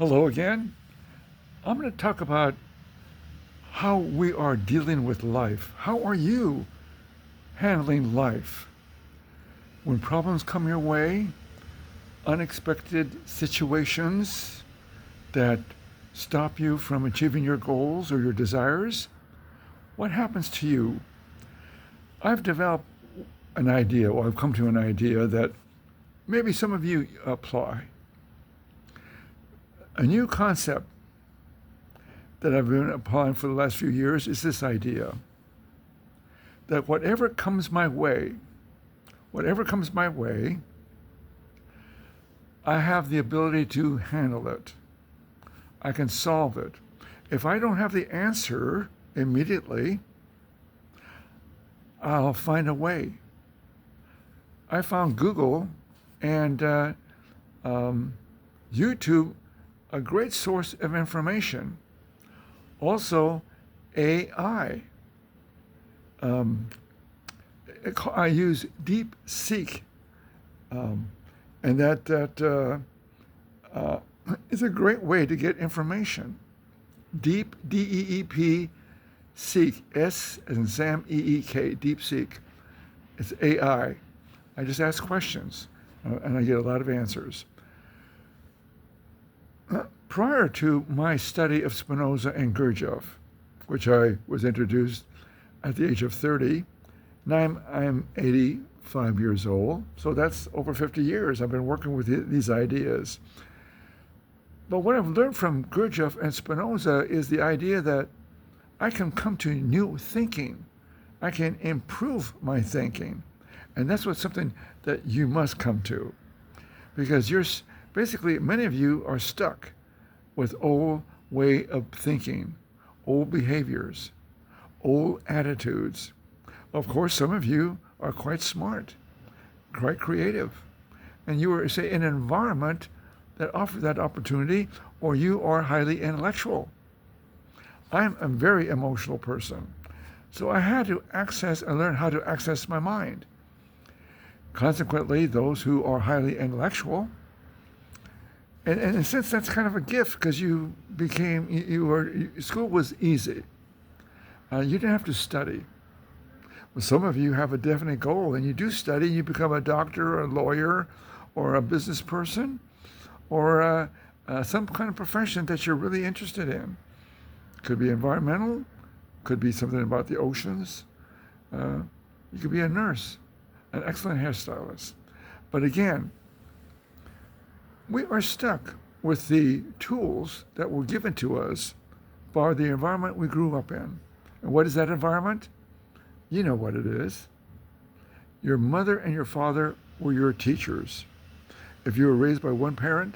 Hello again. I'm going to talk about how we are dealing with life. How are you handling life? When problems come your way, unexpected situations that stop you from achieving your goals or your desires, what happens to you? I've developed an idea, or I've come to an idea that maybe some of you apply. A new concept that I've been applying for the last few years is this idea that whatever comes my way, I have the ability to handle it. I can solve it. If I don't have the answer immediately, I'll find a way. I found Google and YouTube a great source of information. Also, AI. I use DeepSeek, and that is a great way to get information. Deep, D-E-E-P, Seek, S as in Sam, E-E-K, DeepSeek. It's AI. I just ask questions, and I get a lot of answers. Prior to my study of Spinoza and Gurdjieff, which I was introduced at the age of 30, now I'm 85 years old, so that's over 50 years I've been working with these ideas. But what I've learned from Gurdjieff and Spinoza is the idea that I can come to new thinking. I can improve my thinking. And that's something that you must come to. Because basically, many of you are stuck with old way of thinking, old behaviors, old attitudes. Of course, some of you are quite smart, quite creative, and you are, say, in an environment that offers that opportunity, or you are highly intellectual. I'm a very emotional person, so I had to access and learn how to access my mind. Consequently, those who are highly intellectual, and in a sense, that's kind of a gift because school was easy. You didn't have to study. Well, some of you have a definite goal and you do study, you become a doctor or a lawyer or a business person or some kind of profession that you're really interested in. Could be environmental, could be something about the oceans. You could be a nurse, an excellent hairstylist. But again, we are stuck with the tools that were given to us by the environment we grew up in. And what is that environment? You know what it is. Your mother and your father were your teachers. If you were raised by one parent,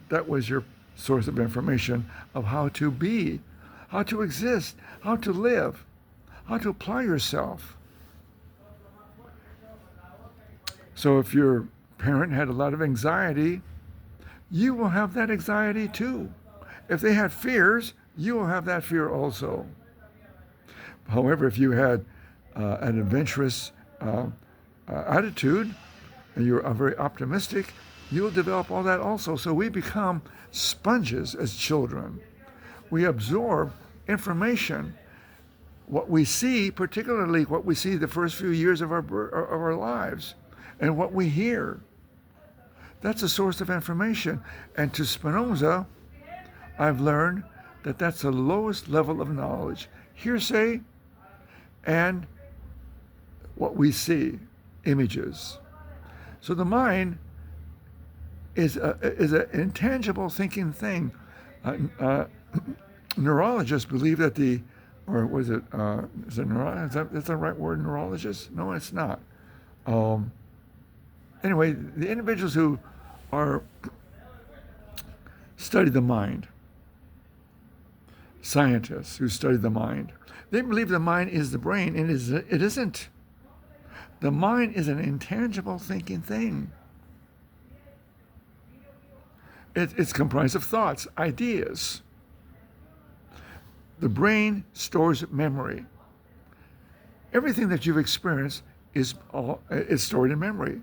that was your source of information of how to be, how to exist, how to live, how to apply yourself. So if your parent had a lot of anxiety, you will have that anxiety too. If they had fears, you will have that fear also. However, if you had an adventurous attitude and you're very optimistic, you'll develop all that also. So we become sponges as children. We absorb information. What we see, particularly what we see the first few years of our lives, and what we hear. That's a source of information. And to Spinoza, I've learned that that's the lowest level of knowledge. Hearsay and what we see, images. So the mind is an intangible thinking thing. Neurologists believe that is that the right word, neurologist? No, it's not. Anyway, the individuals who study the mind, scientists who study the mind, they believe the mind is the brain, and it isn't. The mind is an intangible thinking thing. It's comprised of thoughts, ideas. The brain stores memory. Everything that you've experienced is stored in memory,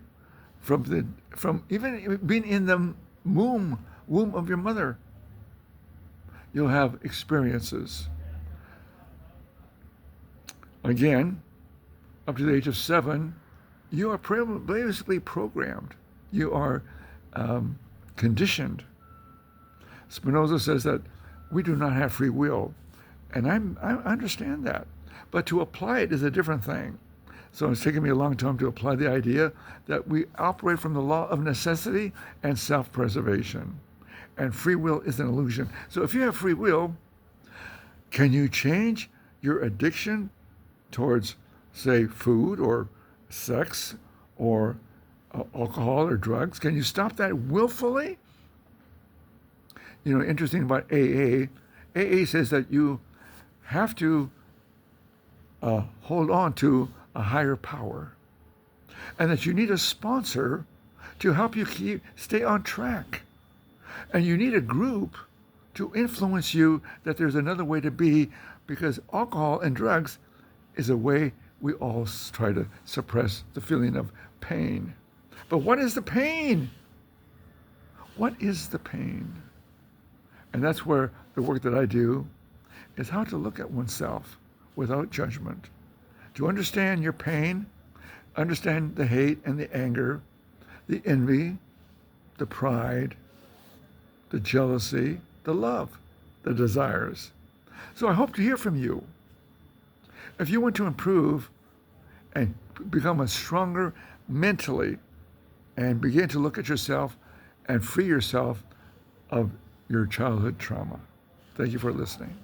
from even being in the womb of your mother. you'll have experiences. Again, up to the age of 7, you are basically programmed. You are conditioned. Spinoza says that we do not have free will, and I understand that. But to apply it is a different thing. So it's taken me a long time to apply the idea that we operate from the law of necessity and self-preservation. And free will is an illusion. So if you have free will, can you change your addiction towards, say, food or sex or alcohol or drugs? Can you stop that willfully? You know, interesting about AA. AA says that you have to hold on to a higher power, and that you need a sponsor to help you stay on track, and you need a group to influence you that there's another way to be, because alcohol and drugs is a way we all try to suppress the feeling of pain. But what is the pain? What is the pain? And that's where the work that I do is how to look at oneself without judgment, to understand your pain, understand the hate and the anger, the envy, the pride, the jealousy, the love, the desires. So I hope to hear from you. If you want to improve and become a stronger mentally and begin to look at yourself and free yourself of your childhood trauma. Thank you for listening.